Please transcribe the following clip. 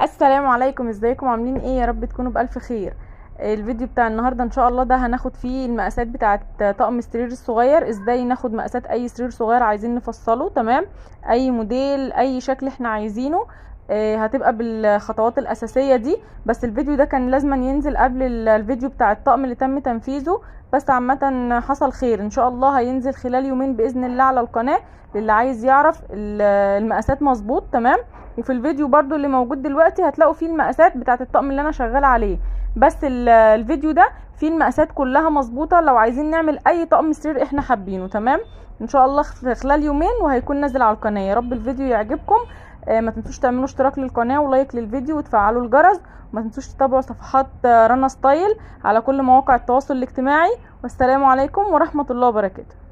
السلام عليكم، ازيكم؟ عاملين ايه؟ يا رب تكونوا بألف خير. الفيديو بتاع النهارده ان شاء الله ده هناخد فيه المقاسات بتاعه طقم السرير الصغير، ازاي ناخد مقاسات اي سرير صغير عايزين نفصله. تمام؟ اي موديل، اي شكل احنا عايزينه. هتبقى بالخطوات الاساسيه دي. بس الفيديو ده كان لازم ينزل قبل الفيديو بتاع الطقم اللي تم تنفيذه. بس عامه حصل خير، ان شاء الله هينزل خلال يومين باذن الله على القناه للي عايز يعرف المقاسات مظبوط. تمام؟ وفي الفيديو برضو اللي موجود دلوقتي هتلاقوا فيه المقاسات بتاعه الطقم اللي انا شغاله عليه. بس الفيديو ده فيه المقاسات كلها مظبوطه لو عايزين نعمل اي طقم سرير احنا حابينه. تمام؟ ان شاء الله في خلال يومين وهيكون نازل على القناه. يا رب الفيديو يعجبكم. ما تنسوش تعملوا اشتراك للقناه ولايك للفيديو وتفعلوا الجرس. وما تنسوش تتابعوا صفحات رنا ستايل على كل مواقع التواصل الاجتماعي. والسلام عليكم ورحمه الله وبركاته.